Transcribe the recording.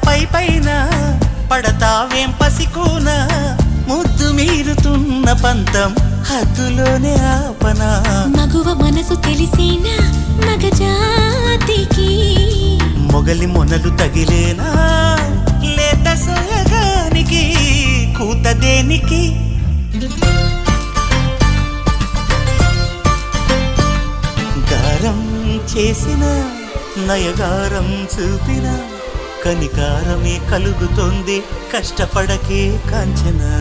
పై పైన పడతావేం పసికూన ముద్దు మీరుతున్న పంతం హద్దులోనే ఆపనా మగువ మనసు తెలిసేనా మగజాతికి మొగలి మొనలు తగిలేనా లేత సోయగానికి కూత దేనికి గారం చేసిన నయగారం చూపిన కనికారమే కలుగుతోంది కష్టపడకే కాంచనా